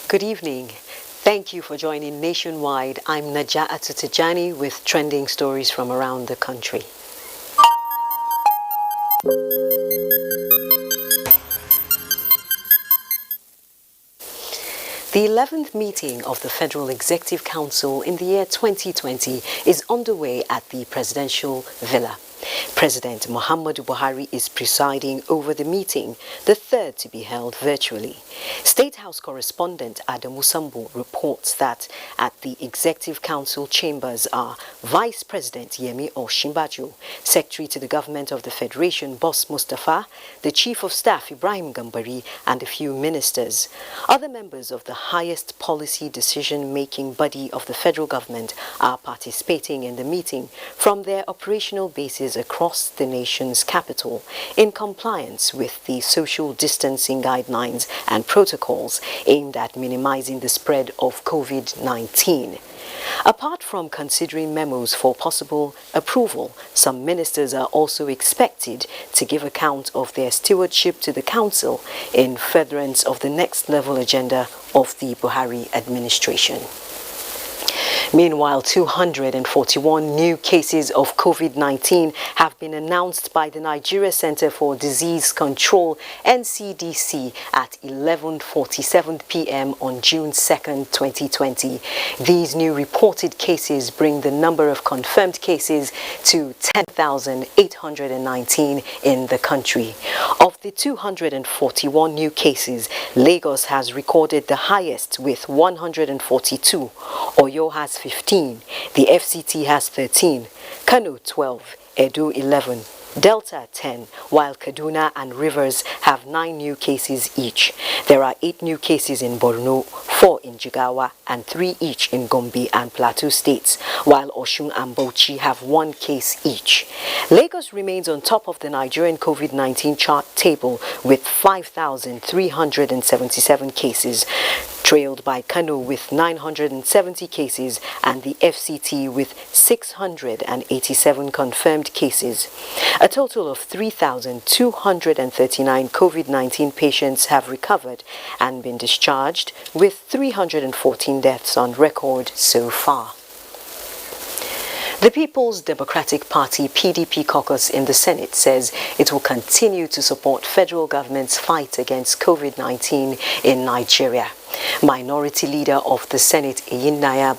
Good evening. Thank you for joining Nationwide. I'm Najat Tijani with trending stories from around the country. The 11th meeting of the Federal Executive Council in the year 2020 is underway at the Presidential Villa. President Muhammadu Buhari is presiding over the meeting, the third to be held virtually. State House correspondent Adamu Sambo reports that at the Executive Council chambers are Vice President Yemi Osinbajo, Secretary to the Government of the Federation Boss Mustafa, the Chief of Staff Ibrahim Gambari, and a few ministers. Other members of the highest policy decision-making body of the federal government are participating in the meeting from their operational bases across the nation's capital in compliance with the social distancing guidelines and protocols aimed at minimizing the spread of COVID-19. Apart from considering memos for possible approval, some ministers are also expected to give account of their stewardship to the council in furtherance of the next level agenda of the Buhari administration. Meanwhile, 241 new cases of COVID-19 have been announced by the Nigeria Center for Disease Control, NCDC, at 11:47 p.m. on June 2nd, 2020. These new reported cases bring the number of confirmed cases to 10,819 in the country. Of the 241 new cases, Lagos has recorded the highest with 142. Oyo has 15, the FCT has 13, Kano 12, Edo 11, Delta 10, while Kaduna and Rivers have 9 new cases each. There are 8 new cases in Borno, 4 in Jigawa, and 3 each in Gombe and Plateau states, while Osun and Bauchi have 1 case each. Lagos remains on top of the Nigerian COVID-19 chart table with 5,377 cases, trailed by Kano with 970 cases and the FCT with 687 confirmed cases. A total of 3,239 COVID-19 patients have recovered and been discharged, with 314 deaths on record so far. The People's Democratic Party (PDP) caucus in the Senate says it will continue to support federal government's fight against COVID-19 in Nigeria. Minority Leader of the Senate, Eyinnaya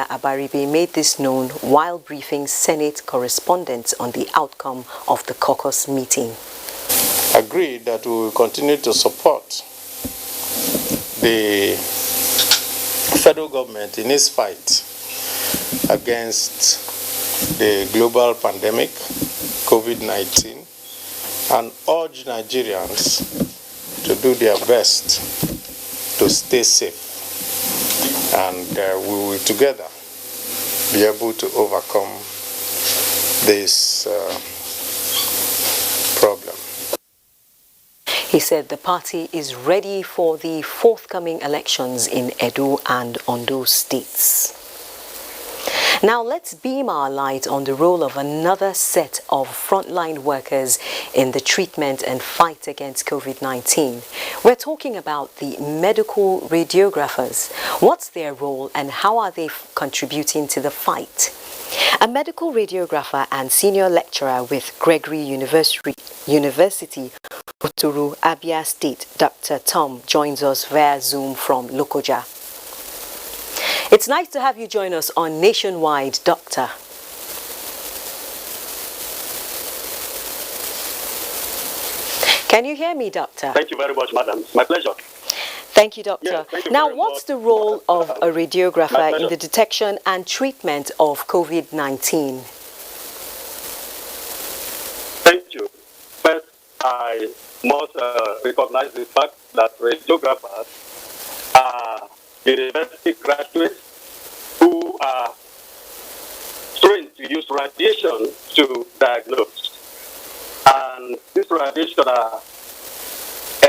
Abaribe, made this known while briefing Senate correspondents on the outcome of the caucus meeting. Agreed that we will continue to support the federal government in its fight against the global pandemic, COVID-19, and urge Nigerians to do their best to stay safe. And we will together be able to overcome this problem. He said the party is ready for the forthcoming elections in Edo and Ondo states. Now let's beam our light on the role of another set of frontline workers in the treatment and fight against COVID-19. We're talking about the medical radiographers. What's their role and how are they contributing to the fight? A medical radiographer and senior lecturer with Gregory University, Uturu, Abia State, Dr. Tom, joins us via Zoom from Lokoja. It's nice to have you join us on Nationwide, Doctor. Can you hear me, Doctor? Thank you very much, madam. My pleasure. Thank you, Doctor. Yes, thank you now, very what's much. the role of a radiographer in the detection and treatment of COVID-19? Thank you. First, I must recognize the fact that radiographers are university graduates who are trained to use radiation to diagnose. And this radiation are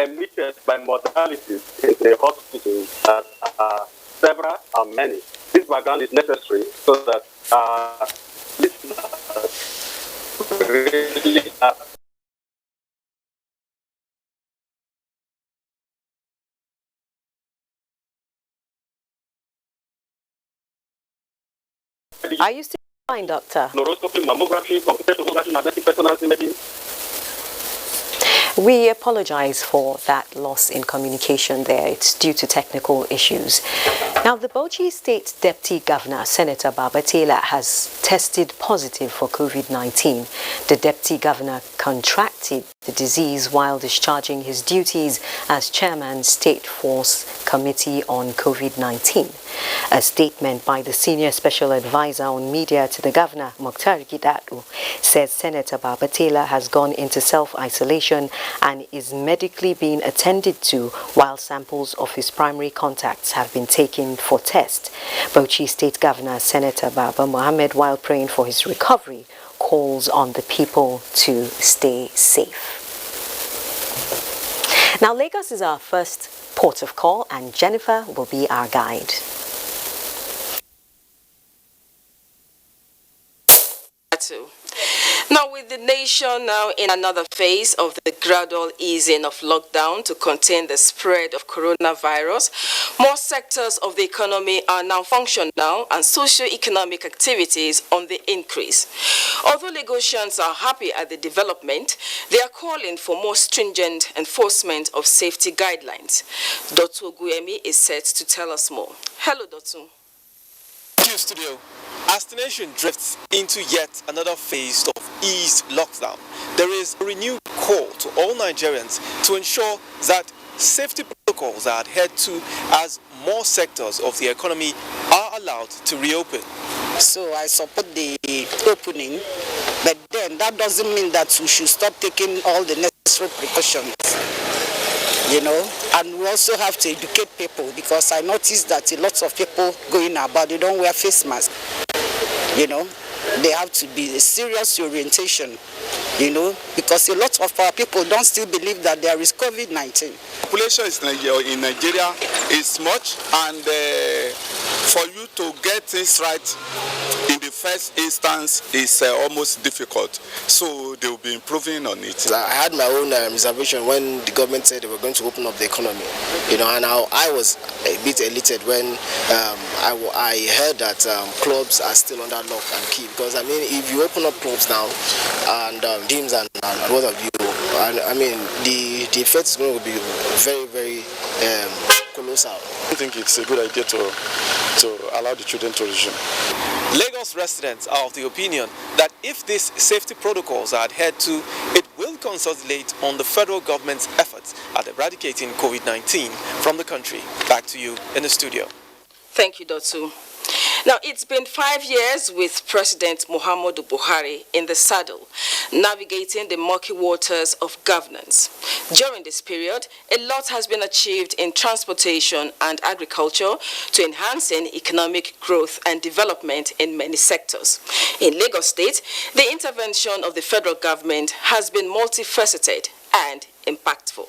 emitted by modalities in the hospital that are several and many. This background is necessary so that listeners really are Are you still fine, doctor? Fluoroscopy, mammography, computed tomography, magnetic resonance imaging. We apologize for that loss in communication there. It's due to technical issues. Now, the Bauchi State Deputy Governor, Senator Baba Taylor, has tested positive for COVID-19. The Deputy Governor contracted the disease while discharging his duties as Chairman State Force Committee on COVID-19. A statement by the Senior Special Advisor on Media to the Governor, Mokhtar Gidadu, says Senator Baba Taylor has gone into self-isolation and is medically being attended to while samples of his primary contacts have been taken for test. Bauchi State Governor Senator Baba Mohammed, while praying for his recovery, calls on the people to stay safe. Now, Lagos is our first port of call, and Jennifer will be our guide. Now, with the nation now in another phase of the gradual easing of lockdown to contain the spread of coronavirus, more sectors of the economy are now functional and socio-economic activities on the increase. Although Lagosians are happy at the development, they are calling for more stringent enforcement of safety guidelines. Dr. Guemi is set to tell us more. Hello, Dr. Thank you, studio. As the nation drifts into yet another phase of eased lockdown, there is a renewed call to all Nigerians to ensure that safety protocols are adhered to as more sectors of the economy are allowed to reopen. So I support the opening, but then that doesn't mean that we should stop taking all the necessary precautions. And we also have to educate people, because I noticed that a lot of people going about, they don't wear face masks. They have to be a serious orientation, because a lot of our people don't still believe that there is COVID-19. Population in Nigeria is much, and for you to get things right in the first instance is almost difficult. So they will be improving on it. I had my own reservation when the government said they were going to open up the economy, and I was a bit elated when I heard that clubs are still under lock and key. Because if you open up clubs now and gyms and what have you, the effect is going to be very, very colossal. I think it's a good idea to allow the children to resume. Lagos residents are of the opinion that if these safety protocols are adhered to, it will consolidate on the federal government's efforts at eradicating COVID-19 from the country. Back to you in the studio. Thank you, Dotsu. Now, it's been 5 years with President Muhammadu Buhari in the saddle, navigating the murky waters of governance. During this period, a lot has been achieved in transportation and agriculture to enhancing economic growth and development in many sectors. In Lagos State, the intervention of the federal government has been multifaceted and impactful.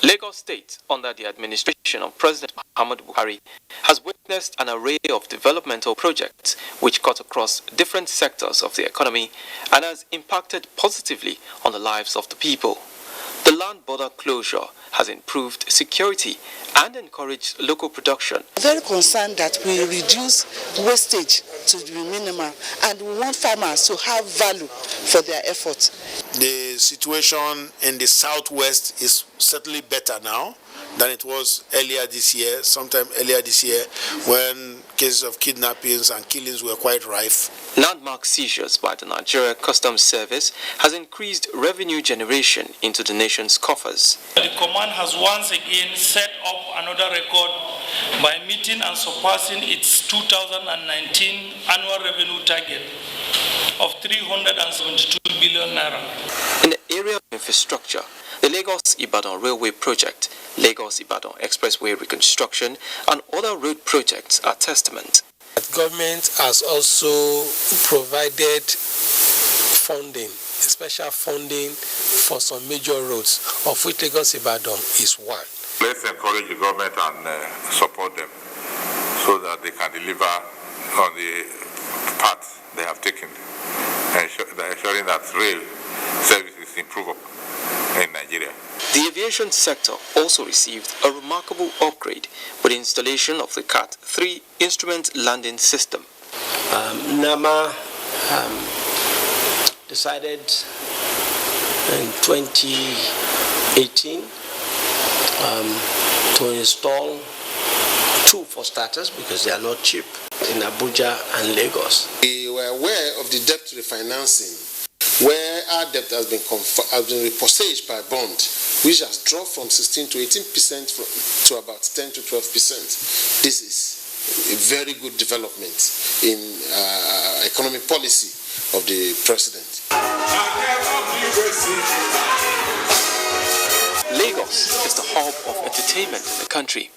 Lagos State, under the administration of President Muhammadu Buhari, has witnessed an array of developmental projects which cut across different sectors of the economy and has impacted positively on the lives of the people. The land border closure has improved security and encouraged local production. Very concerned that we reduce wastage to the minimum, and we want farmers to have value for their efforts. The situation in the southwest is certainly better now than it was earlier this year, sometime earlier this year, when cases of kidnappings and killings were quite rife. Landmark seizures by the Nigeria Customs Service has increased revenue generation into the nation's coffers. The command has once again set up another record by meeting and surpassing its 2019 annual revenue target of 372 billion naira. In the area of infrastructure, the Lagos-Ibadan Railway Project, Lagos-Ibadan Expressway Reconstruction, and other road projects are testament. The government has also provided funding, special funding for some major roads, of which Lagos-Ibadan is one. Let's encourage the government and support them so that they can deliver on the path they have taken, ensuring that rail services improve in Nigeria. The aviation sector also received a remarkable upgrade with the installation of the CAT-3 instrument landing system. NAMA decided in 2018 to install 2 for starters, because they are not cheap, in Abuja and Lagos. We were aware of the debt refinancing, where our debt has been repossessed by bond, which has dropped from 16 to 18% to about 10 to 12%. This is a very good development in economic policy of the president. Lagos is the hub of entertainment in the country,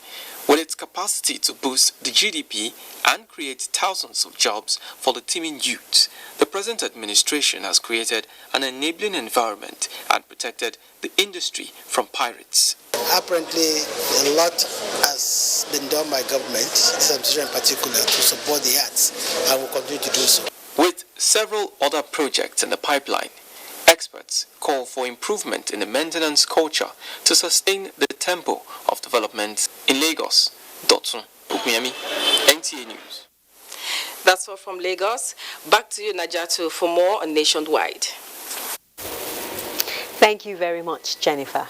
with its capacity to boost the GDP and create thousands of jobs for the teeming youth. The present administration has created an enabling environment and protected the industry from pirates. Apparently, a lot has been done by government, this administration in particular, to support the arts, and will continue to do so. With several other projects in the pipeline, experts call for improvement in the maintenance culture to sustain the tempo of development in Lagos. Dotun Okuyemi, NTA News. That's all from Lagos. Back to you, Najatu, for more on Nationwide. Thank you very much, Jennifer.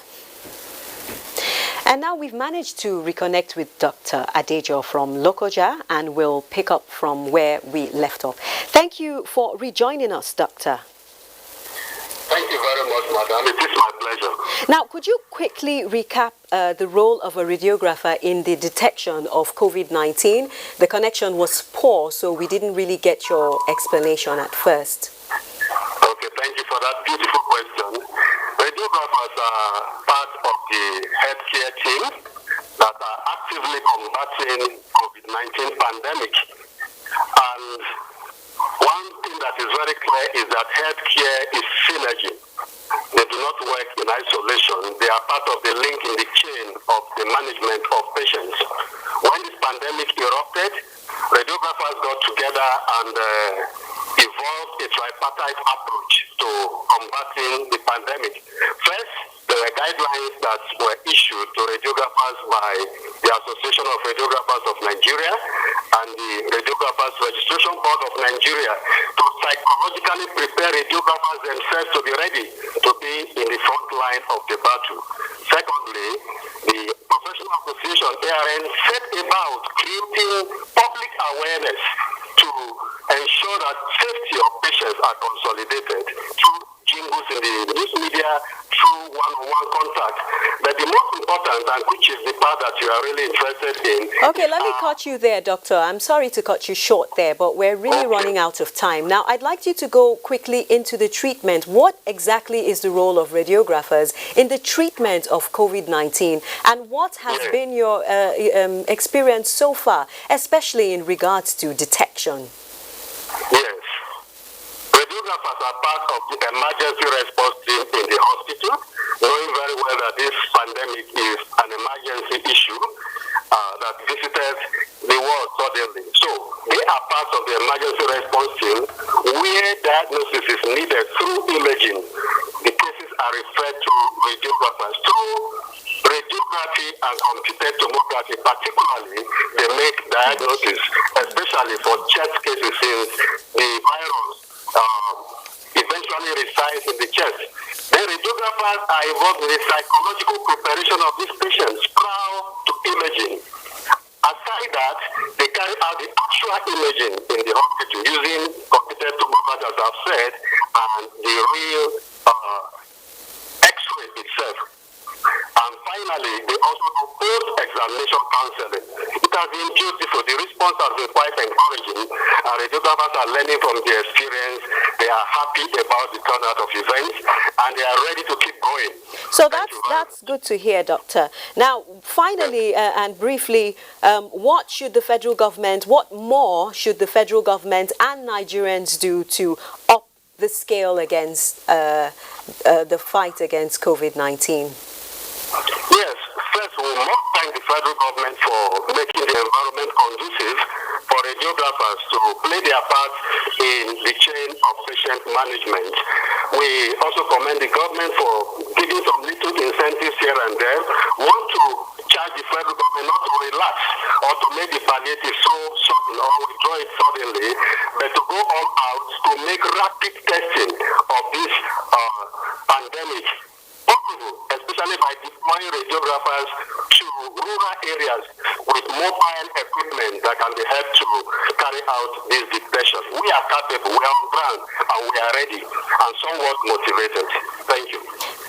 And now we've managed to reconnect with Dr. Adejo from Lokoja, and we'll pick up from where we left off. Thank you for rejoining us, Doctor. Thank you very much, madam. It is my pleasure. Now, could you quickly recap the role of a radiographer in the detection of COVID-19? The connection was poor, so we didn't really get your explanation at first. Okay, thank you for that beautiful question. Radiographers are part of the healthcare team that are actively combating COVID-19 pandemic. And one thing that is very clear is that healthcare is synergy. They do not work in isolation. They are part of the link in the chain of the management of patients. When this pandemic erupted, radiographers got together and evolved a tripartite approach to combating the pandemic. First, there were guidelines that were issued to radiographers by the Association of Radiographers of Nigeria and the Radiographers Registration Board of Nigeria to psychologically prepare radiographers themselves to be ready to be in the front line of the battle. Secondly, the Professional Association ARN set about creating public awareness to ensure that safety of patients are consolidated through jingles in the news media, through one-on-one contact. But the most important, and which is the part that you are really interested in... Okay, let me cut you there, Doctor. I'm sorry to cut you short there, but we're really running out of time. Now, I'd like you to go quickly into the treatment. What exactly is the role of radiographers in the treatment of COVID-19? And what has been your experience so far, especially in regards to detection? Yes. Radiographers are part of the emergency response team in the hospital, knowing very well that this pandemic is an emergency issue that visited the world suddenly. So they are part of the emergency response team where diagnosis is needed through imaging. The cases are referred to radiographers. Through radiography and computed tomography, particularly, they make diagnosis, especially for chest cases since the virus eventually resides in the chest. The radiographers are involved in the psychological preparation of these patients prior to imaging. Aside that, they carry out the actual imaging in the hospital using computed tomography, as I've said, and the real X-ray itself. And finally, they also do post-examination counseling. It has been beautiful. The response has been quite encouraging. And radiographers are learning from the experience. They are happy about the turnout of events, and they are ready to keep going. So that's good to hear, Doctor. Now, finally and briefly, what should the federal government, what more should the federal government and Nigerians do to up the scale against the fight against COVID-19? Yes, first we must thank the federal government for making the environment conducive for radiographers to play their part in the chain of patient management. We also commend the government for giving some little incentives here and there. We want to charge the federal government not to relax or to make the palliative so sudden or withdraw it suddenly. only, but to go all out to make rapid testing of this pandemic possible, especially by deploying radiographers to rural areas with mobile equipment that can be helped to carry out this detection. We are capable, we are on ground, and we are ready, and somewhat motivated. Thank you.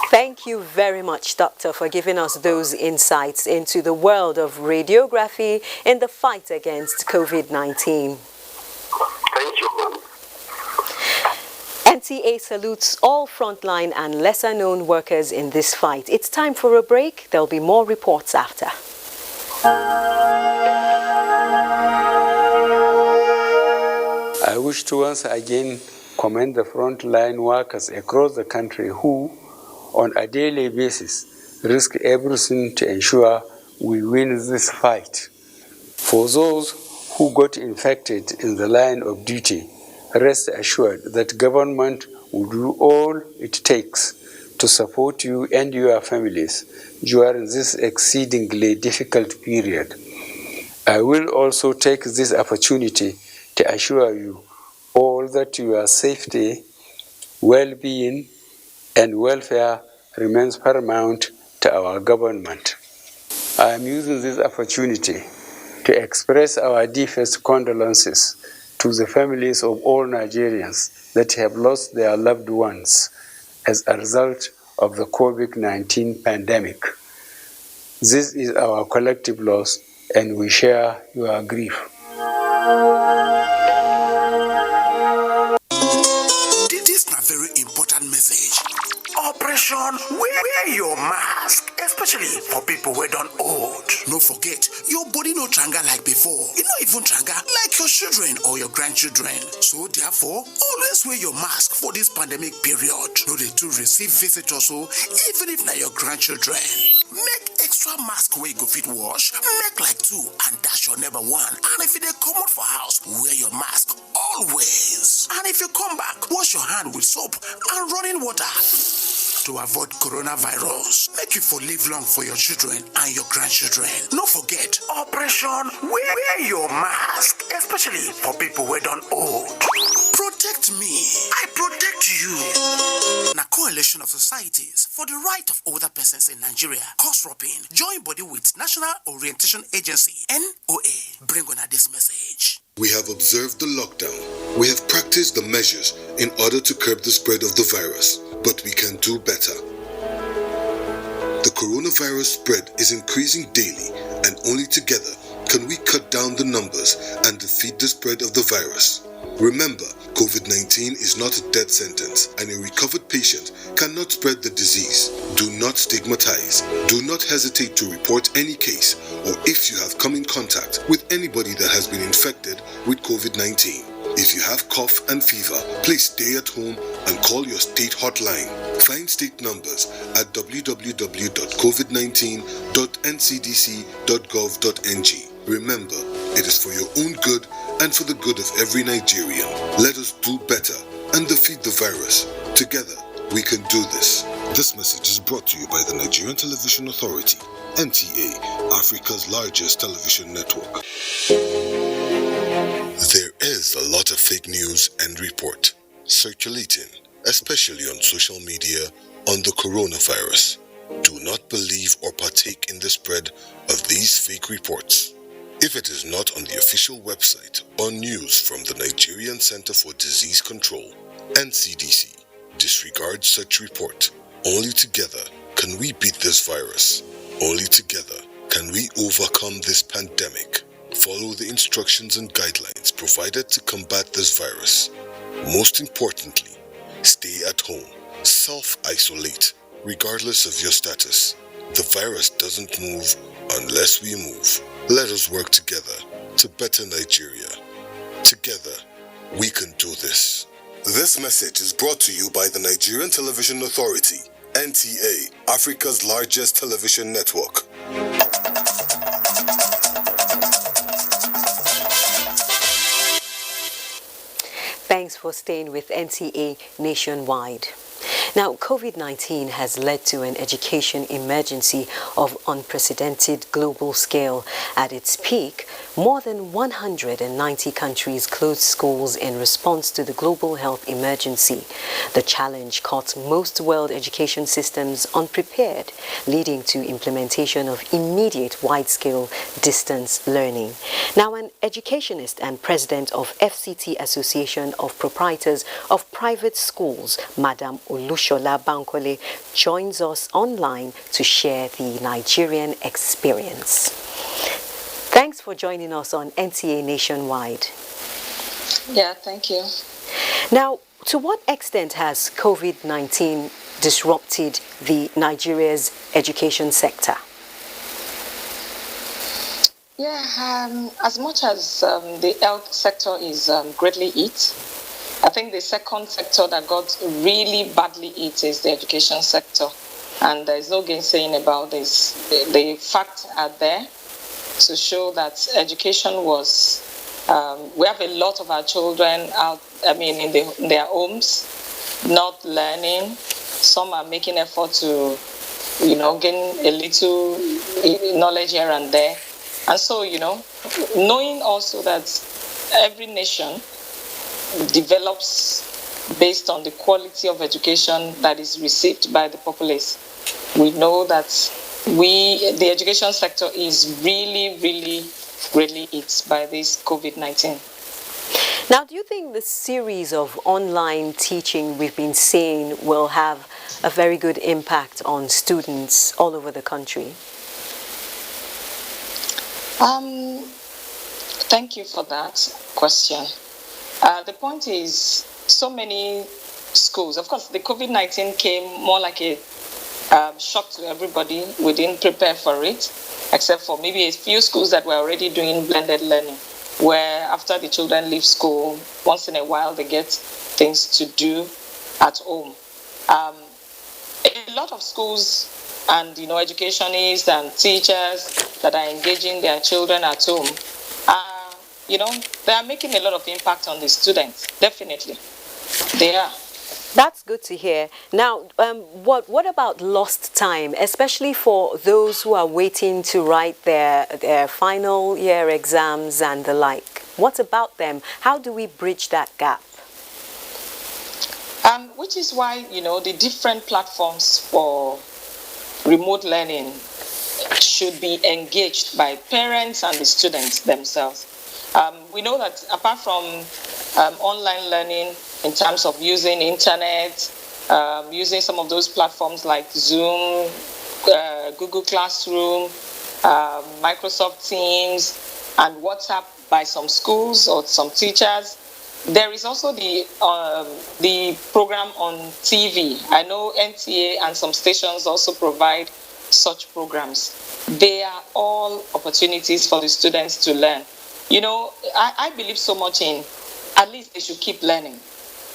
Thank you very much, Doctor, for giving us those insights into the world of radiography in the fight against COVID-19. Thank you, ma'am. NTA salutes all frontline and lesser-known workers in this fight. It's time for a break. There'll be more reports after. I wish to once again commend the frontline workers across the country who, on a daily basis, risk everything to ensure we win this fight. For those who got infected in the line of duty, rest assured that government will do all it takes to support you and your families during this exceedingly difficult period. I will also take this opportunity to assure you all that your safety, well-being, and welfare remains paramount to our government. I am using this opportunity to express our deepest condolences to the families of all Nigerians that have lost their loved ones as a result of the COVID-19 pandemic. This is our collective loss, and we share your grief. This is a very important message. Operation wear your mask, especially for people who don't old. No forget, your body no tranga like before. You not even tranga like your children or your grandchildren. So therefore, always wear your mask for this pandemic period. No they to receive visitors, so even if not your grandchildren. Make extra mask where you go fit wash. Make like 2 and dash your number 1. And if they come out for house, wear your mask always. And if you come back, wash your hand with soap and running water to avoid coronavirus. Make you for live long for your children and your grandchildren. No forget, Operation wear your mask, especially for people who don't old. Protect me, I protect you. Na coalition of societies for the right of older persons in Nigeria, COSROPIN, join body with National Orientation Agency, NOA, bring on this message. We have observed the lockdown. We have practiced the measures in order to curb the spread of the virus, but we can do better. The coronavirus spread is increasing daily, and only together can we cut down the numbers and defeat the spread of the virus. Remember, COVID-19 is not a death sentence, and a recovered patient cannot spread the disease. Do not stigmatize. Do not hesitate to report any case, or if you have come in contact with anybody that has been infected with COVID-19. If you have cough and fever, please stay at home and call your state hotline. Find state numbers at www.covid19.ncdc.gov.ng. Remember, it is for your own good and for the good of every Nigerian. Let us do better and defeat the virus. Together, we can do this. This message is brought to you by the Nigerian Television Authority, NTA, Africa's largest television network. There is a lot of fake news and report circulating, especially on social media, on the coronavirus. Do not believe or partake in the spread of these fake reports. If it is not on the official website or news from the Nigerian Center for Disease Control, NCDC, disregard such report. Only together can we beat this virus. Only together can we overcome this pandemic. Follow the instructions and guidelines provided to combat this virus. Most importantly, stay at home. Self-isolate, regardless of your status. The virus doesn't move unless we move. Let us work together to better Nigeria. Together, we can do this. This message is brought to you by the Nigerian Television Authority, NTA, Africa's largest television network. Thanks for staying with NTA Nationwide. Now, COVID-19 has led to an education emergency of unprecedented global scale. At its peak, more than 190 countries closed schools in response to the global health emergency. The challenge caught most world education systems unprepared, leading to implementation of immediate wide-scale distance learning. Now, an educationist and president of FCT Association of Proprietors of Private Schools, Madam Olushola Bankole, joins us online to share the Nigerian experience. Thanks for joining us on NTA Nationwide. Yeah, thank you. Now, to what extent has COVID-19 disrupted Nigeria's education sector? Yeah, as much as the health sector is greatly hit, I think the second sector that got really badly hit is the education sector. And there's no gainsaying about this. The facts are there to show that education was, we have a lot of our children out, in their homes, not learning. Some are making effort to, gain a little knowledge here and there. And so, knowing also that every nation develops based on the quality of education that is received by the populace, we know that the education sector is really, really greatly hit by this COVID-19. Now, do you think the series of online teaching we've been seeing will have a very good impact on students all over the country? Thank you for that question. The point is, so many schools, of course, the COVID-19 came more like a shock to everybody. We didn't prepare for it, except for maybe a few schools that were already doing blended learning, where after the children leave school, once in a while they get things to do at home. A lot of schools and educationists and teachers that are engaging their children at home, they are making a lot of impact on the students. Definitely, they are. That's good to hear. Now, what about lost time, especially for those who are waiting to write their final year exams and the like? What about them? How do we bridge that gap? Which is why, the different platforms for remote learning should be engaged by parents and the students themselves. We know that apart from online learning in terms of using internet, using some of those platforms like Zoom, Google Classroom, Microsoft Teams, and WhatsApp by some schools or some teachers, there is also the program on TV. I know NTA and some stations also provide such programs. They are all opportunities for the students to learn. I believe so much in, at least they should keep learning,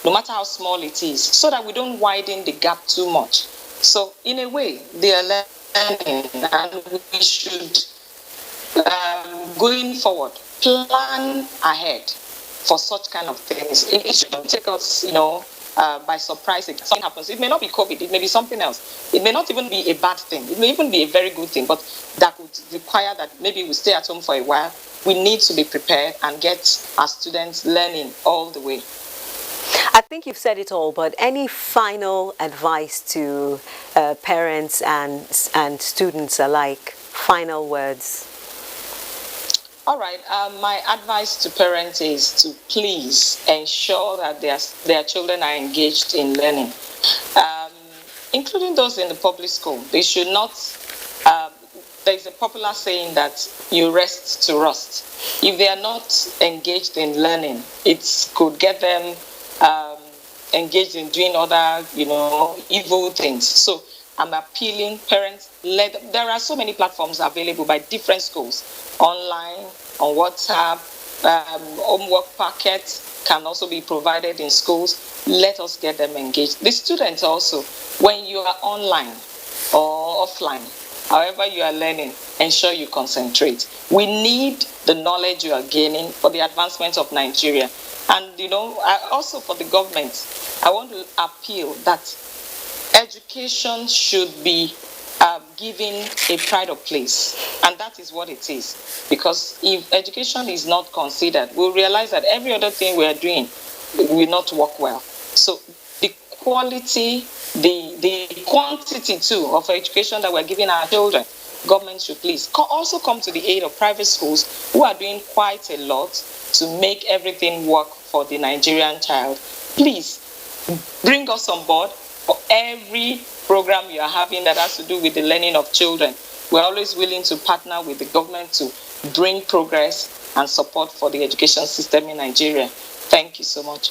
no matter how small it is, so that we don't widen the gap too much. So in a way, they are learning, and we should, going forward, plan ahead for such kind of things. It shouldn't take us, by surprise. If something happens, it may not be COVID, it may be something else. It may not even be a bad thing. It may even be a very good thing, but that would require that maybe we stay at home for a while. We need to be prepared and get our students learning all the way. I think you've said it all, but any final advice to parents and students alike? Final words. All right. My advice to parents is to please ensure that their children are engaged in learning, including those in the public school. They should not. There's a popular saying that you rest to rust. If they are not engaged in learning, it could get them engaged in doing other, evil things. So I'm appealing parents. There are so many platforms available by different schools, online, on WhatsApp. Homework packets can also be provided in schools. Let us get them engaged. The students also, when you are online or offline, however you are learning, ensure you concentrate. We need the knowledge you are gaining for the advancement of Nigeria. And, also for the government, I want to appeal that education should be given a pride of place, and that is what it is. Because if education is not considered, we'll realize that every other thing we are doing will not work well. So the quality, the quantity too of education that we're giving our children, government should please also come to the aid of private schools who are doing quite a lot to make everything work for the Nigerian child. Please bring us on board for every program you are having that has to do with the learning of children. We're always willing to partner with the government to bring progress and support for the education system in Nigeria. Thank you so much.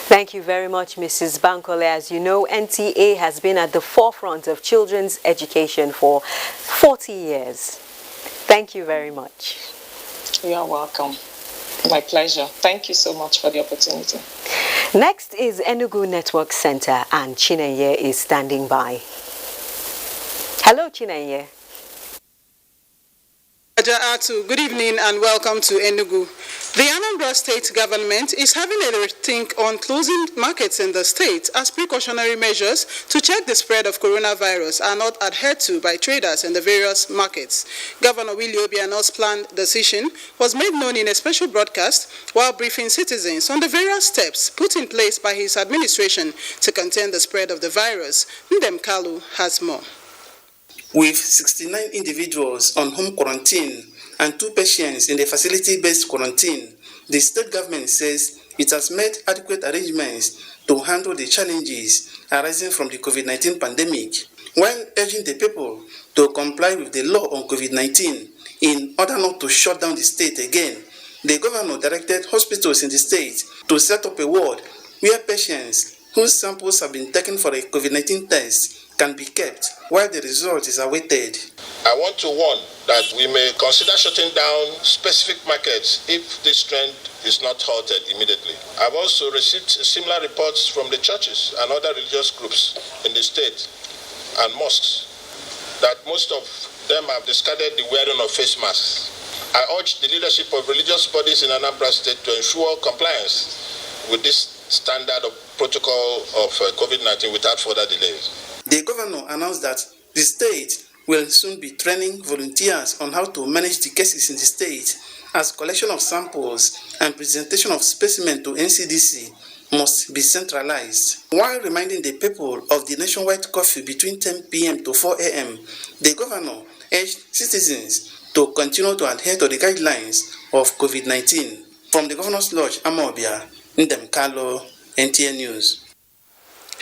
Thank you very much, Mrs. Bankole. As you know, NTA has been at the forefront of children's education for 40 years. Thank you very much. You are welcome. My pleasure. Thank you so much for the opportunity. Next is Enugu Network Center, and Chinenye is standing by. Hello, Chinenye. Good evening and welcome to Enugu. The Anambra State government is having a rethink on closing markets in the state as precautionary measures to check the spread of coronavirus are not adhered to by traders in the various markets. Governor Willie Obiano's planned decision was made known in a special broadcast while briefing citizens on the various steps put in place by his administration to contain the spread of the virus. Ndem Kalu has more. With 69 individuals on home quarantine and 2 patients in the facility-based quarantine, the state government says it has made adequate arrangements to handle the challenges arising from the COVID-19 pandemic, while urging the people to comply with the law on COVID-19 in order not to shut down the state again. The governor directed hospitals in the state to set up a ward where patients whose samples have been taken for a COVID-19 test can be kept while the result is awaited. I want to warn that we may consider shutting down specific markets if this trend is not halted immediately. I've also received similar reports from the churches and other religious groups in the state and mosques that most of them have discarded the wearing of face masks. I urge the leadership of religious bodies in Anambra State to ensure compliance with this standard of protocol of COVID-19 without further delays. The governor announced that the state will soon be training volunteers on how to manage the cases in the state, as collection of samples and presentation of specimens to NCDC must be centralized. While reminding the people of the nationwide curfew between 10 p.m. to 4 a.m., the governor urged citizens to continue to adhere to the guidelines of COVID-19. From the Governor's Lodge, Amobia, Ndem Kalo, NTA News.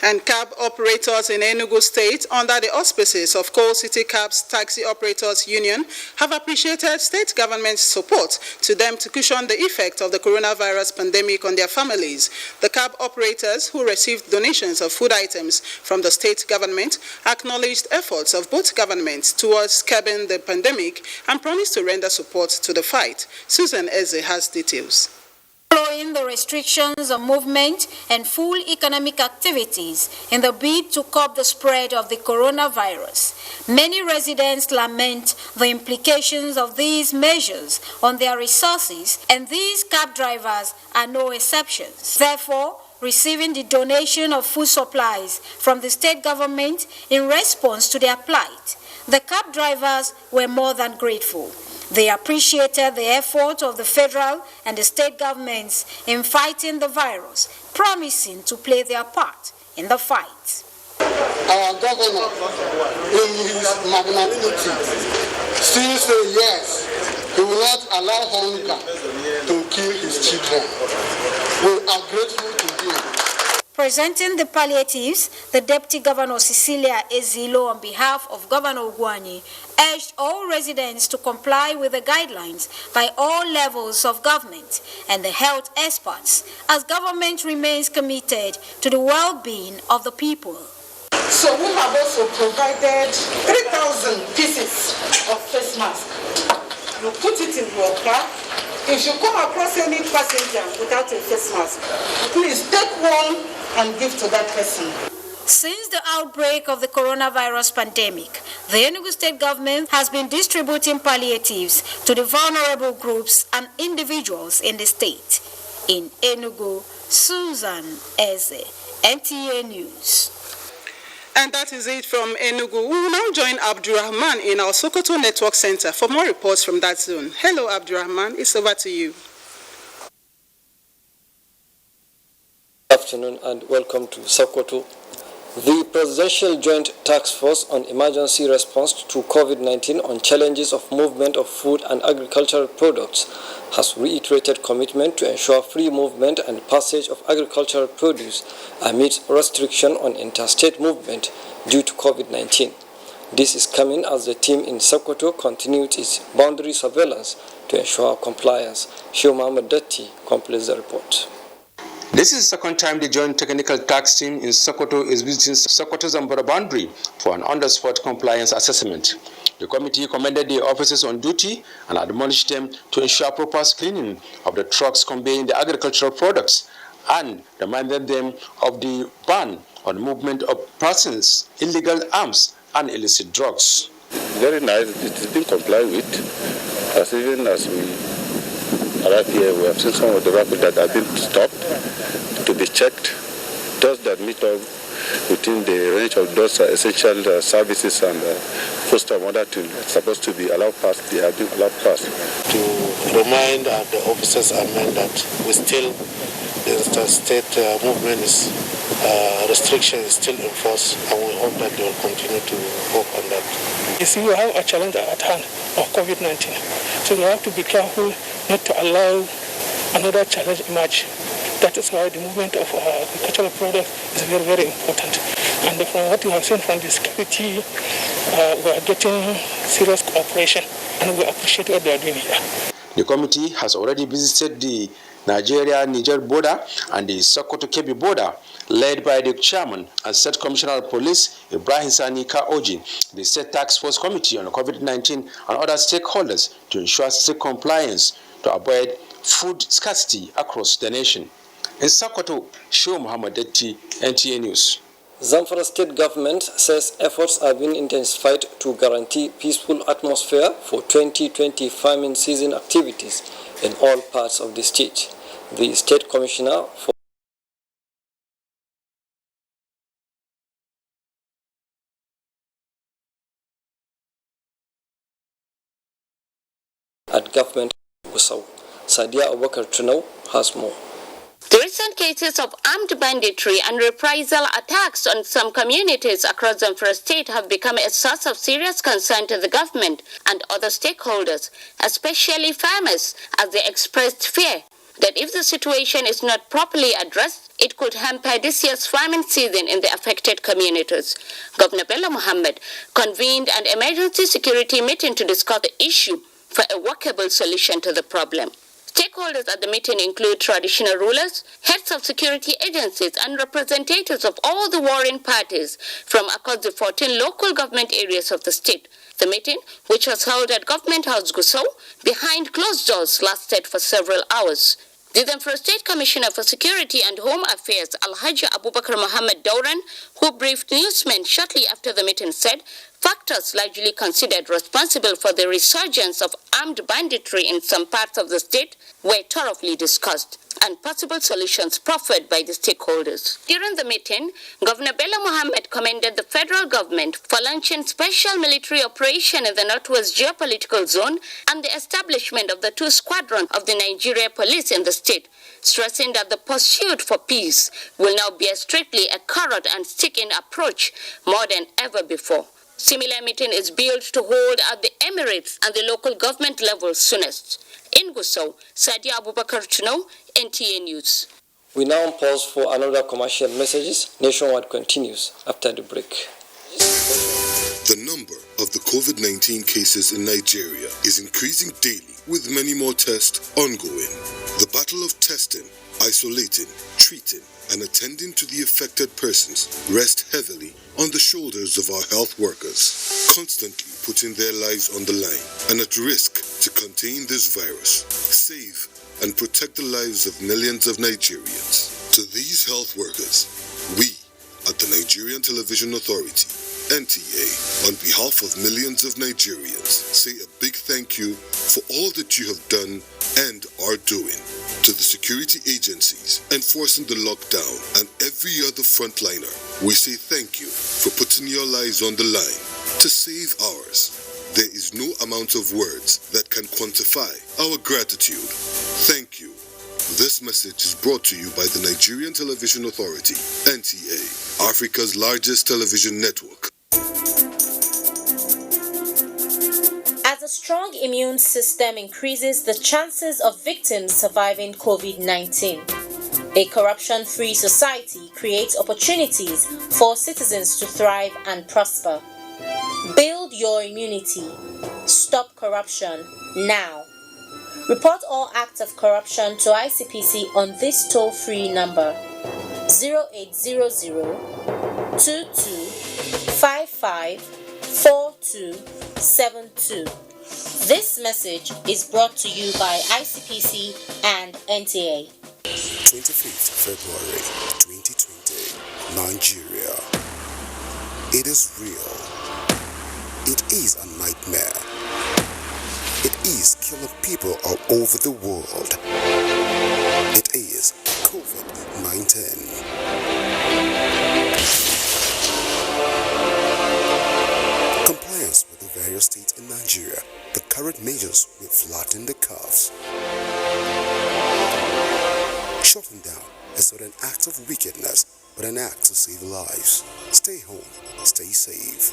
And cab operators in Enugu State, under the auspices of Coal City Cabs Taxi Operators Union, have appreciated state government's support to them to cushion the effect of the coronavirus pandemic on their families. The cab operators, who received donations of food items from the state government, acknowledged efforts of both governments towards curbing the pandemic and promised to render support to the fight. Susan Eze has details. Following the restrictions of movement and full economic activities in the bid to curb the spread of the coronavirus, many residents lament the implications of these measures on their resources, and these cab drivers are no exceptions. Therefore, receiving the donation of food supplies from the state government in response to their plight, the cab drivers were more than grateful. They appreciated the effort of the federal and the state governments in fighting the virus, promising to play their part in the fight. Our governor, in his magnanimity, still says yes, he will not allow hunger to kill his children. We are grateful to him. Presenting the palliatives, the Deputy Governor Cecilia Ezilo, on behalf of Governor Ugwuanyi, urged all residents to comply with the guidelines by all levels of government and the health experts, as government remains committed to the well-being of the people. So we have also provided 3,000 pieces of face mask. You put it in your car. If you come across any passenger without a face mask, please take one and give to that person. Since the outbreak of the coronavirus pandemic, the Enugu State government has been distributing palliatives to the vulnerable groups and individuals in the state. In Enugu, Susan Eze, NTA News. And that is it from Enugu. We will now join Abdurrahman in our Sokoto Network Center for more reports from that zone. Hello, Abdurrahman. It's over to you. Good afternoon and welcome to Sokoto. The Presidential Joint Task Force on Emergency Response to COVID-19 on Challenges of Movement of Food and Agricultural Products has reiterated commitment to ensure free movement and passage of agricultural produce amid restriction on interstate movement due to COVID-19. This is coming as the team in Sokoto continued its boundary surveillance to ensure compliance. Sheikh Mohammed Datti completes the report. This is the second time the Joint Technical Task Team in Sokoto is visiting Sokoto's Zambara boundary for an on-the-spot compliance assessment. The committee commended the officers on duty and admonished them to ensure proper screening of the trucks conveying the agricultural products and reminded them of the ban on movement of persons, illegal arms, and illicit drugs. Very nice. It has been complied with. As even as we arrived here, we have seen some of the vehicles that have been stopped to be checked. Those that meet up within the range of those essential services and foster order to supposed to be allowed past, they have been allowed past. To remind the officers and men that we still, the interstate movement is restriction is still in force, and we hope that they will continue to work on that. You see, we have a challenge at hand of COVID-19, so we have to be careful not to allow another challenge emerge. That is why the movement of agricultural products is very, very important. And from what we have seen from the security, we are getting serious cooperation, and we appreciate what they are doing here. The committee has already visited the Nigeria-Niger border and the Sokoto-Kebbi border, led by the chairman and State Commissioner of Police, Ibrahim Sani Kaoji, the State Task Force Committee on COVID-19 and other stakeholders to ensure strict compliance to avoid food scarcity across the nation. In Sokoto, Sheikh Mohammed Datti, NTA News. Zamfara State Government says efforts are being intensified to guarantee peaceful atmosphere for 2020 farming season activities in all parts of the state. The State Commissioner for at Government Gusau, Sadia Abubakar Tunau, has more. The recent cases of armed banditry and reprisal attacks on some communities across Zamfara State have become a source of serious concern to the government and other stakeholders, especially farmers, as they expressed fear that if the situation is not properly addressed, it could hamper this year's farming season in the affected communities. Governor Bello Muhammad convened an emergency security meeting to discuss the issue for a workable solution to the problem. Stakeholders at the meeting include traditional rulers, heads of security agencies, and representatives of all the warring parties from across the 14 local government areas of the state. The meeting, which was held at Government House Gusau, behind closed doors, lasted for several hours. The Zamfara State Commissioner for Security and Home Affairs, Alhaji Abubakar Muhammad Dauran, who briefed newsmen shortly after the meeting, said factors largely considered responsible for the resurgence of armed banditry in some parts of the state were thoroughly discussed and possible solutions proffered by the stakeholders. During the meeting, Governor Bello Muhammad commended the federal government for launching special military operation in the Northwest Geopolitical Zone and the establishment of the 2 squadrons of the Nigeria Police in the state, stressing that the pursuit for peace will now be strictly a carrot and stick-in approach more than ever before. Similar meeting is billed to hold at the Emirates and the local government level soonest. In Gusau, Sadia Abubakar Tunau, NTA News. We now pause for another commercial messages. Nationwide continues after the break. The number of the COVID-19 cases in Nigeria is increasing daily, with many more tests ongoing. The battle of testing, isolating, treating, and attending to the affected persons rest heavily on the shoulders of our health workers, constantly putting their lives on the line and at risk to contain this virus, save and protect the lives of millions of Nigerians. To these health workers, we at the Nigerian Television Authority, NTA, on behalf of millions of Nigerians, say a big thank you for all that you have done and are doing. To the security agencies enforcing the lockdown and every other frontliner We say thank you for putting your lives on the line to save ours. There is no amount of words that can quantify our gratitude. Thank you. This message is brought to you by the Nigerian Television Authority, NTA, Africa's largest television network. As a strong immune system increases the chances of victims surviving COVID-19, a corruption-free society creates opportunities for citizens to thrive and prosper. Build your immunity. Stop corruption now. Report all acts of corruption to ICPC on this toll-free number 0800 2255 4272. This message is brought to you by ICPC and NTA. 25th February 2020, Nigeria. It is real. It is a nightmare. It is killing people all over the world. It is COVID-19. Compliance with the various states in Nigeria, the current measures will flatten the curves. Shutting down is not an act of wickedness, but an act to save lives. Stay home, stay safe.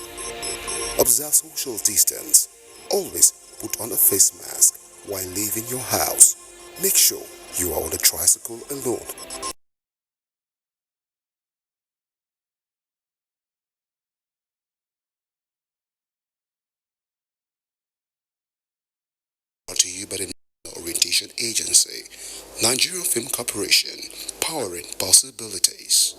Observe social distance. Always put on a face mask while leaving your house. Make sure you are on a tricycle alone. Brought to you by the Orientation Agency, Nigerian Film Corporation, powering possibilities.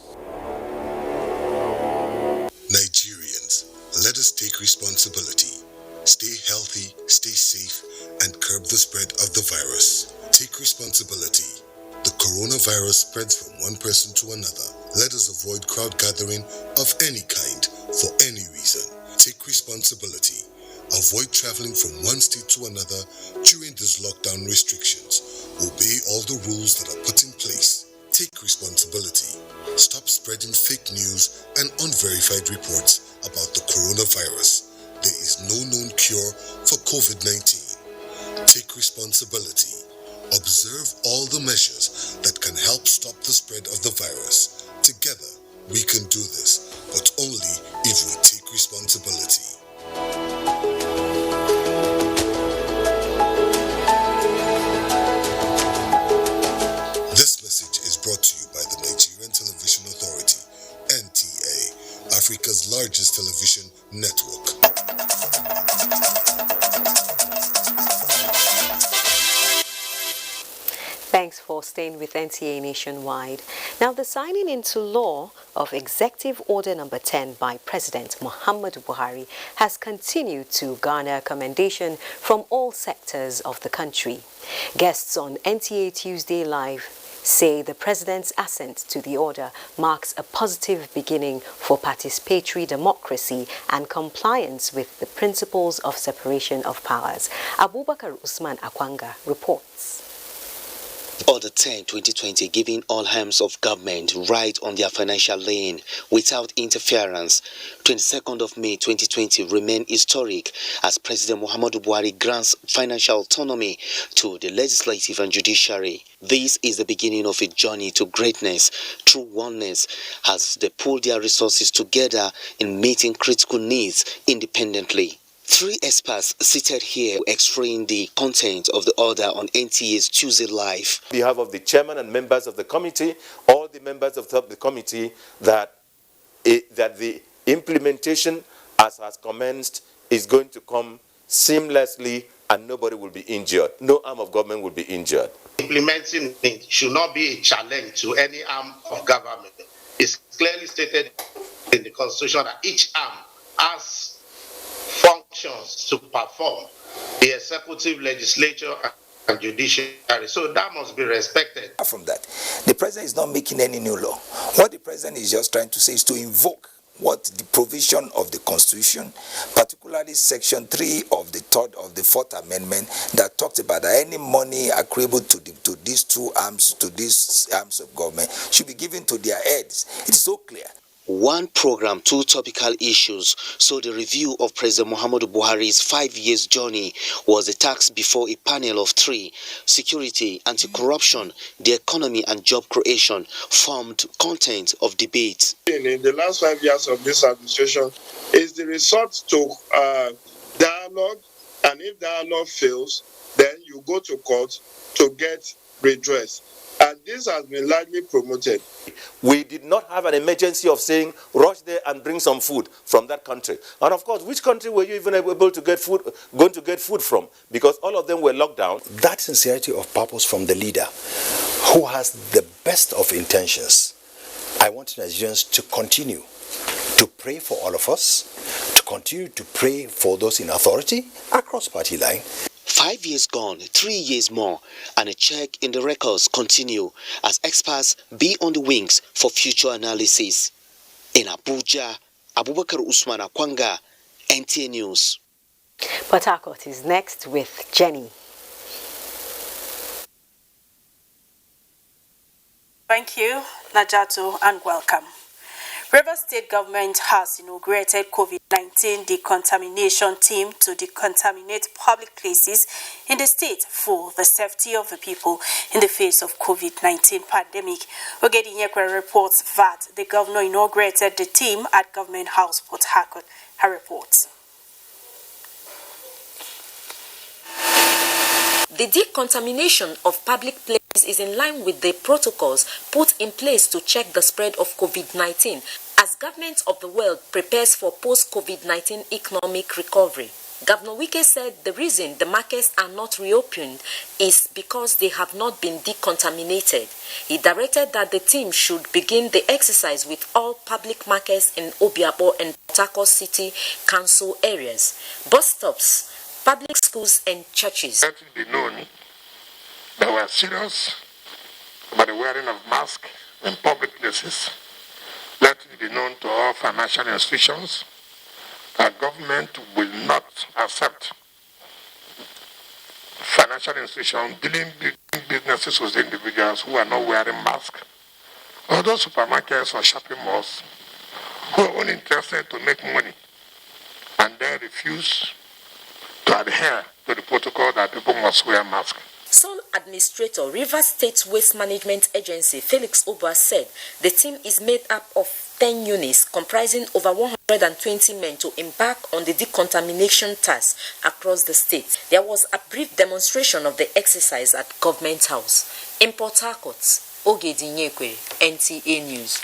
Nigerians, let us take responsibility. Stay healthy, stay safe, and curb the spread of the virus. Take responsibility. The coronavirus spreads from one person to another. Let us avoid crowd gathering of any kind for any reason. Take responsibility. Avoid traveling from one state to another during these lockdown restrictions. Obey all the rules that are put in place. Take responsibility. Stop spreading fake news and unverified reports about the coronavirus. There is no known cure for COVID-19. Take responsibility. Observe all the measures that can help stop the spread of the virus. Together, we can do this, but only if we take responsibility. This message is brought to you by the Nigerian Television Authority, NTA, Africa's largest television network. Thanks for staying with NTA Nationwide. Now, the signing into law of Executive Order Number 10 by President Muhammadu Buhari has continued to garner commendation from all sectors of the country. Guests on NTA Tuesday Live say the President's assent to the order marks a positive beginning for participatory democracy and compliance with the principles of separation of powers. Abubakar Usman Akwanga reports. Order 10, 2020, giving all arms of government right on their financial lane without interference. 22nd of May 2020 remain historic as President Muhammadu Buhari grants financial autonomy to the legislative and judiciary. This is the beginning of a journey to greatness through oneness as they pool their resources together in meeting critical needs independently. Three experts seated here explain the content of the order on NTA's Tuesday Live. On behalf of the chairman and members of the committee, all the members of the committee, that the implementation as has commenced is going to come seamlessly and nobody will be injured. No arm of government will be injured. Implementing it should not be a challenge to any arm of government. It's clearly stated in the Constitution that each arm has functions to perform, the executive, legislature, and judiciary. So that must be respected. From that, the president is not making any new law. What the president is just trying to say is to invoke what the provision of the Constitution, particularly Section 3 of the 4th Amendment, that talks about that any money accruable to these two arms, to these arms of government, should be given to their heads. It is so clear. One program, two topical issues. So the review of President Muhammadu Buhari's 5 years journey was a task before a panel of three: security, anti-corruption, the economy and job creation formed content of debate. In the last 5 years of this administration is the resort to dialogue, and if dialogue fails, then you go to court to get redress. And this has been largely promoted. We did not have an emergency of saying, rush there and bring some food from that country. And of course, which country were you even able to get food, going to get food from? Because all of them were locked down. That sincerity of purpose from the leader, who has the best of intentions. I want Nigerians to continue to pray for all of us, to continue to pray for those in authority across party line. 5 years gone, 3 years more, and a check in the records continue as experts be on the wings for future analysis. In Abuja, Abubakar Usman Akwanga, NTA News. Port Harcourt is next with Jenny. Thank you, Najato, and welcome. Rivers State Government has inaugurated COVID-19 decontamination team to decontaminate public places in the state for the safety of the people in the face of COVID-19 pandemic. Ogedinyekwe reports that the governor inaugurated the team at Government House, Port Harcourt. Her reports. The decontamination of public places is in line with the protocols put in place to check the spread of COVID-19 as government of the world prepares for post-COVID-19 economic recovery. Governor Wike said the reason the markets are not reopened is because they have not been decontaminated. He directed that the team should begin the exercise with all public markets in Obiabo and Port Harcourt City Council areas, bus stops, public schools and churches. Let it be known that we are serious about the wearing of masks in public places. Let it be known to all financial institutions that government will not accept financial institutions dealing businesses with individuals who are not wearing masks, or those supermarkets or shopping malls who are only interested to make money and then refuse to adhere to the protocol that people must wear masks. Sole Administrator, Rivers State Waste Management Agency, Felix Oba, said the team is made up of 10 units comprising over 120 men to embark on the decontamination task across the state. There was a brief demonstration of the exercise at Government House. In Port Harcourt, Ogedinyekwe, NTA News.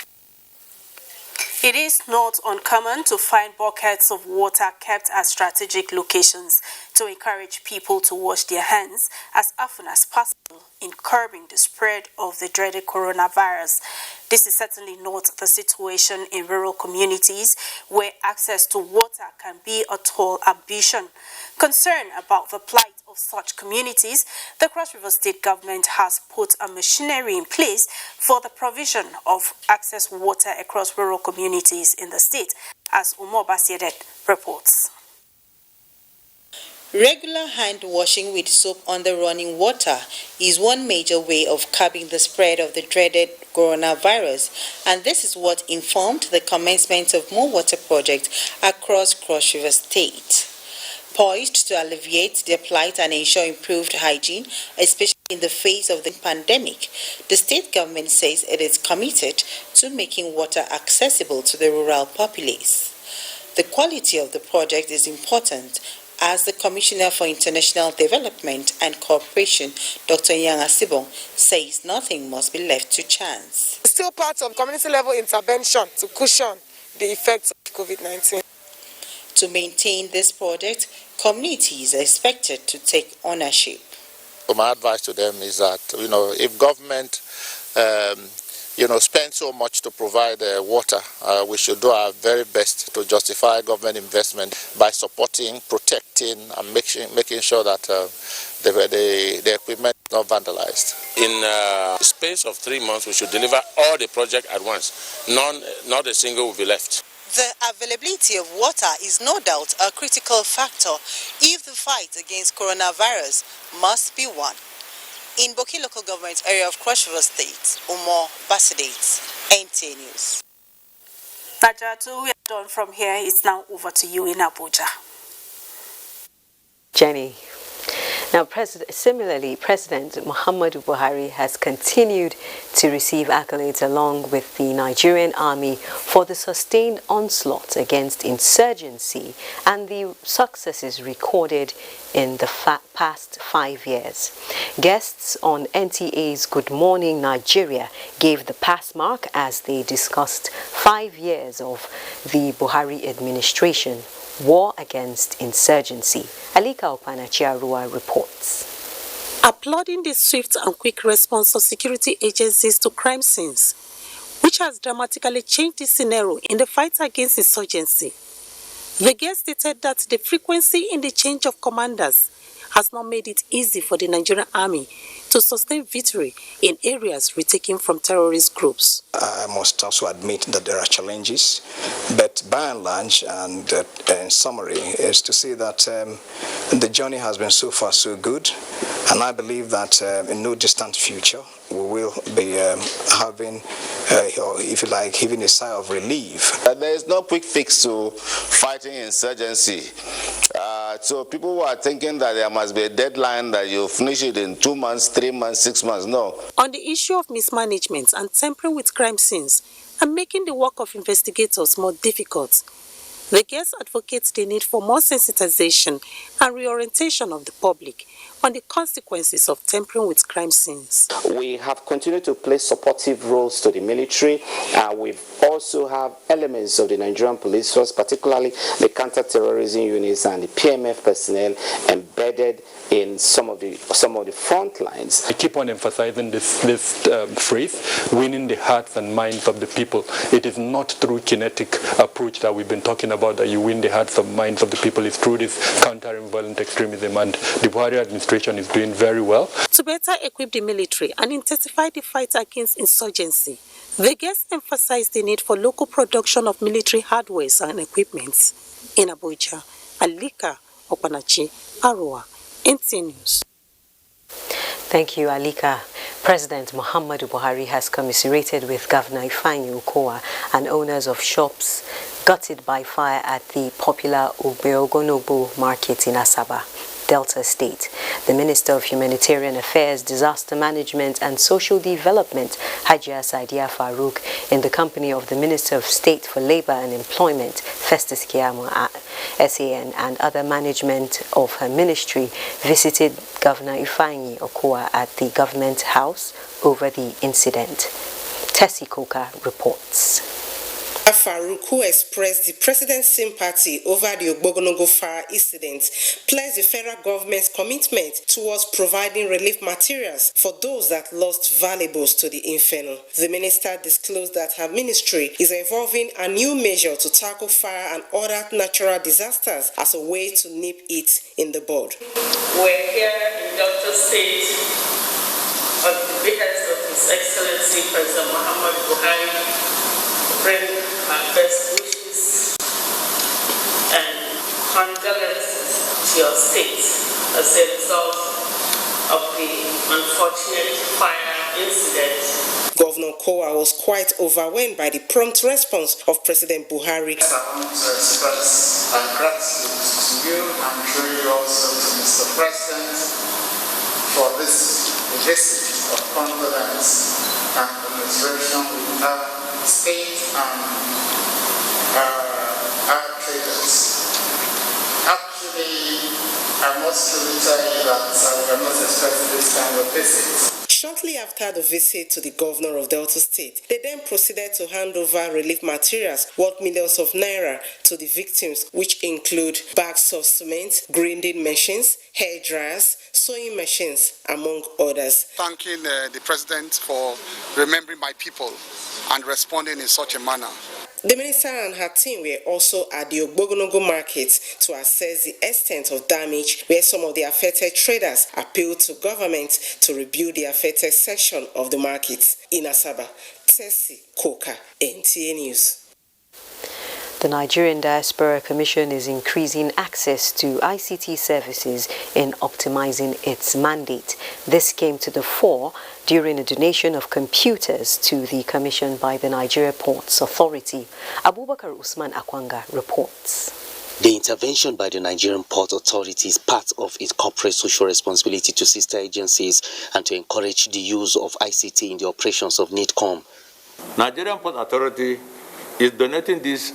It is not uncommon to find buckets of water kept at strategic locations to encourage people to wash their hands as often as possible in curbing the spread of the dreaded coronavirus. This is certainly not the situation in rural communities where access to water can be a tall ambition. Concerned about the plight of such communities, the Cross River State government has put a machinery in place for the provision of access water across rural communities in the state, as Umo Basiedet reports. Regular hand washing with soap on the running water is one major way of curbing the spread of the dreaded coronavirus, and this is what informed the commencement of more water projects across Cross River State. Poised to alleviate their plight and ensure improved hygiene, especially in the face of the pandemic, the state government says it is committed to making water accessible to the rural populace. The quality of the project is important, as the Commissioner for International Development and Cooperation, Dr. Yang Asibong, says nothing must be left to chance. It's still part of community-level intervention to cushion the effects of COVID-19. To maintain this project, communities are expected to take ownership. So my advice to them is that, if government, spend so much to provide water, we should do our very best to justify government investment by supporting, protecting, and making sure that the equipment is not vandalized. In the space of 3 months, we should deliver all the project at once. Not a single will be left. The availability of water is no doubt a critical factor if the fight against coronavirus must be won. In Boki local government area of Cross River State, Umo Basidates, NTA News. Najatu, we are done from here. It's now over to you in Abuja. Jenny. Now, similarly, President Muhammadu Buhari has continued to receive accolades along with the Nigerian army for the sustained onslaught against insurgency and the successes recorded in the past 5 years. Guests on NTA's Good Morning Nigeria gave the pass mark as they discussed 5 years of the Buhari administration. War against insurgency. Alika Opanachiarua reports. Applauding the swift and quick response of security agencies to crime scenes, which has dramatically changed the scenario in the fight against insurgency. The guest stated that the frequency in the change of commanders has not made it easy for the Nigerian army to sustain victory in areas retaken from terrorist groups. I must also admit that there are challenges, but by and large, and in summary, is to say that the journey has been so far so good, and I believe that in no distant future we will be having, if you like, even a sigh of relief. There is no quick fix to fighting insurgency. So people who are thinking that there must be a deadline that you finish it in 2 months, 3 months, 6 months, no. On the issue of mismanagement and tampering with crime scenes and making the work of investigators more difficult, the guest advocates the need for more sensitization and reorientation of the public on the consequences of tampering with crime scenes. We have continued to play supportive roles to the military. We also have elements of the Nigerian police force, particularly the counter-terrorism units and the PMF personnel embedded in some of the front lines. I keep on emphasizing this phrase, winning the hearts and minds of the people. It is not through kinetic approach that we've been talking about that you win the hearts and minds of the people. It's through this countering violent extremism, and the Buhari administration is doing very well. To better equip the military and intensify the fight against insurgency, the guests emphasized the need for local production of military hardware and equipment. In Abuja, Alika Opanachi, Arua, NTA News. Thank you, Alika. President Muhammadu Buhari has commiserated with Governor Ifeanyi Okowa and owners of shops gutted by fire at the popular Obeogonobo market in Asaba, Delta State. The Minister of Humanitarian Affairs, Disaster Management and Social Development, Hajia Saidia Farouk, in the company of the Minister of State for Labor and Employment, Festus Keyamo, SAN, and other management of her ministry, visited Governor Ifeanyi Okowa at the Government House over the incident. Tessie Koka reports. Farouk, who expressed the president's sympathy over the Ogbogonogo fire incident, pledged the federal government's commitment towards providing relief materials for those that lost valuables to the inferno. The minister disclosed that her ministry is evolving a new measure to tackle fire and other natural disasters as a way to nip it in the bud. We're here in Delta State at the behest of His Excellency President Muhammadu Buhari, bring our best wishes and condolences to your state as a result of the unfortunate fire incident. Governor Okowa was quite overwhelmed by the prompt response of President Buhari. I want to express our gratitude to you and truly also to Mr. President for this visit of condolence and commiseration with our state and our traders. Actually, I must really tell you that I was not expecting this kind of visit. Shortly after the visit to the governor of Delta State, they then proceeded to hand over relief materials worth millions of naira to the victims, which include bags of cement, grinding machines, hair dryers, sewing machines, among others. Thanking the president for remembering my people and responding in such a manner. The minister and her team were also at the Ogbogonogo market to assess the extent of damage, where some of the affected traders appealed to government to rebuild the affected section of the market. In Asaba, Tessie Koka, NTA News. The Nigerian Diaspora Commission is increasing access to ICT services in optimizing its mandate. This came to the fore during a donation of computers to the Commission by the Nigeria Ports Authority. Abubakar Usman Akwanga reports. The intervention by the Nigerian Port Authority is part of its corporate social responsibility to sister agencies and to encourage the use of ICT in the operations of NIDCOM. Nigerian Port Authority is donating these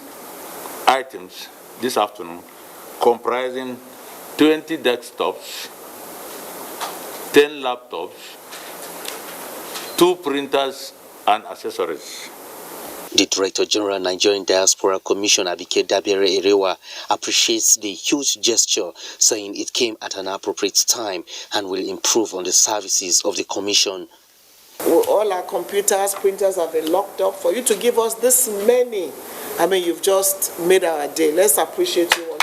items this afternoon, comprising 20 desktops, 10 laptops, 2 printers and accessories. The Director General Nigerian Diaspora Commission, Abike Dabere Erewa, appreciates the huge gesture, saying it came at an appropriate time and will improve on the services of the Commission. All our computers, printers have been locked up. For you to give us this many, I mean, you've just made our day. Let's appreciate you.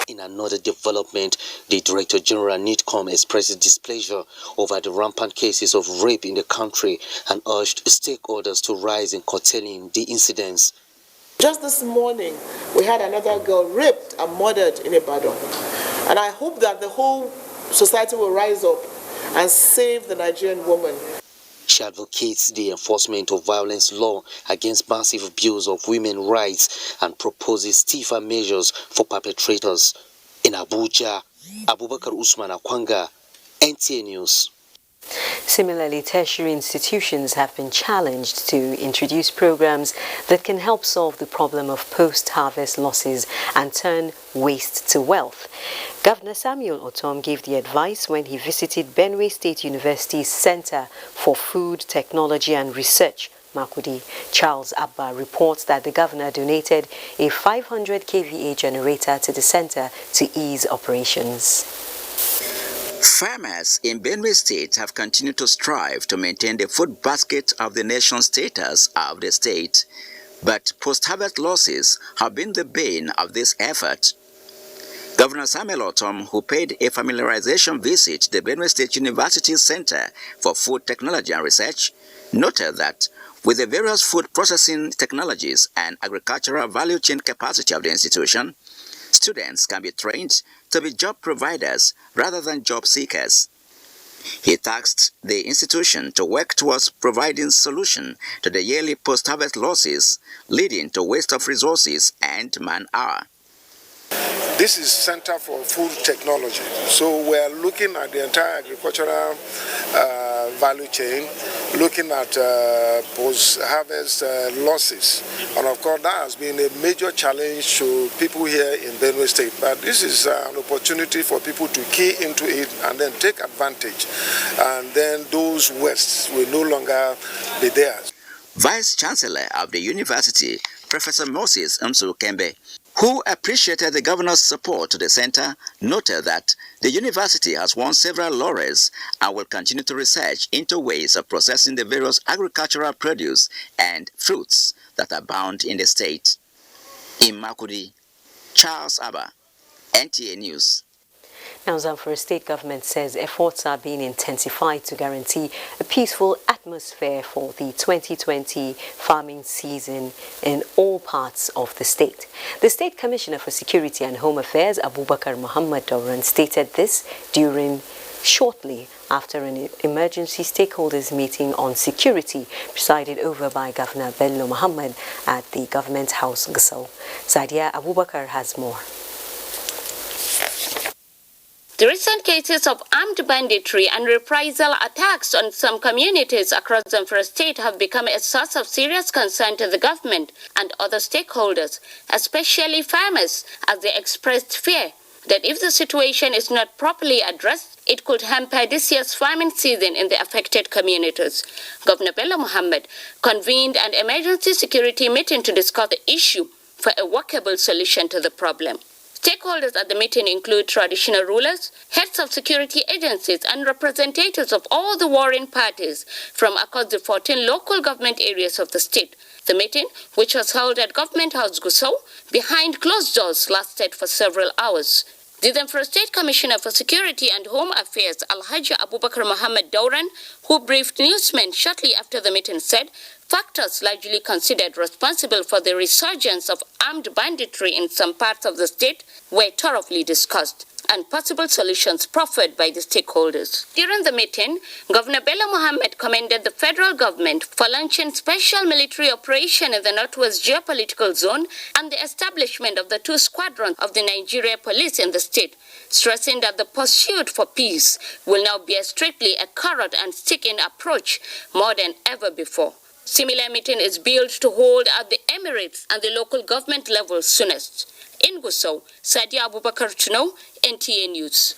In another development, the Director General NIDCOM expressed displeasure over the rampant cases of rape in the country and urged stakeholders to rise in curtailing the incidents. Just this morning, we had another girl raped and murdered in Ibadan. And I hope that the whole society will rise up and save the Nigerian woman. She advocates the enforcement of violence law against massive abuse of women's rights and proposes stiffer measures for perpetrators. In Abuja, Abubakar Usman Akwanga, NTA News. Similarly, tertiary institutions have been challenged to introduce programs that can help solve the problem of post-harvest losses and turn waste to wealth. Governor Samuel Otom gave the advice when he visited Benue State University's Center for Food, Technology and Research, Makudi. Charles Abba reports that the governor donated a 500 kVA generator to the center to ease operations. Farmers in Benue State have continued to strive to maintain the food basket of the nation status of the state, but post-harvest losses have been the bane of this effort. Governor Samuel Otom, who paid a familiarization visit to the Benue State University Center for Food Technology and Research, noted that with the various food processing technologies and agricultural value chain capacity of the institution, students can be trained to be job providers rather than job seekers. He tasked the institution to work towards providing solution to the yearly post-harvest losses leading to waste of resources and man-hour. This is Center for Food Technology. So we're looking at the entire agricultural value chain, looking at post-harvest losses. And of course, that has been a major challenge to people here in Benue State. But this is an opportunity for people to key into it and then take advantage. And then those wastes will no longer be theirs. Vice Chancellor of the University, Professor Moses Msu Kembe, who appreciated the governor's support to the center, noted that the university has won several laurels and will continue to research into ways of processing the various agricultural produce and fruits that abound in the state. In Makudi, Charles Abba, NTA News. Now, Zamfara State Government says efforts are being intensified to guarantee a peaceful atmosphere for the 2020 farming season in all parts of the state. The State Commissioner for Security and Home Affairs, Abubakar Muhammad Dauran, stated this shortly after an emergency stakeholders meeting on security presided over by Governor Bello Muhammad at the Government House, Gusau. Zadia Abubakar has more. The recent cases of armed banditry and reprisal attacks on some communities across Zamfara State have become a source of serious concern to the government and other stakeholders, especially farmers, as they expressed fear that if the situation is not properly addressed, it could hamper this year's farming season in the affected communities. Governor Bello Muhammad convened an emergency security meeting to discuss the issue for a workable solution to the problem. Stakeholders at the meeting include traditional rulers, heads of security agencies, and representatives of all the warring parties from across the 14 local government areas of the state. The meeting, which was held at Government House Gusau, behind closed doors, lasted for several hours. The Zamfara State Commissioner for Security and Home Affairs, Alhaji Abubakar Muhammad Dauran, who briefed newsmen shortly after the meeting, said factors largely considered responsible for the resurgence of armed banditry in some parts of the state were thoroughly discussed and possible solutions proffered by the stakeholders. During the meeting, Governor Bello Mohammed commended the federal government for launching special military operation in the Northwest Geopolitical Zone and the establishment of the 2 squadrons of the Nigeria Police in the state, stressing that the pursuit for peace will now be strictly a carrot and sticking approach more than ever before. Similar meeting is billed to hold at the Emirates and the local government level soonest. In Gusau, Sadia Abubakar Tuno, NTA News.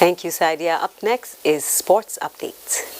Thank you, Sadia. Up next is Sports Update.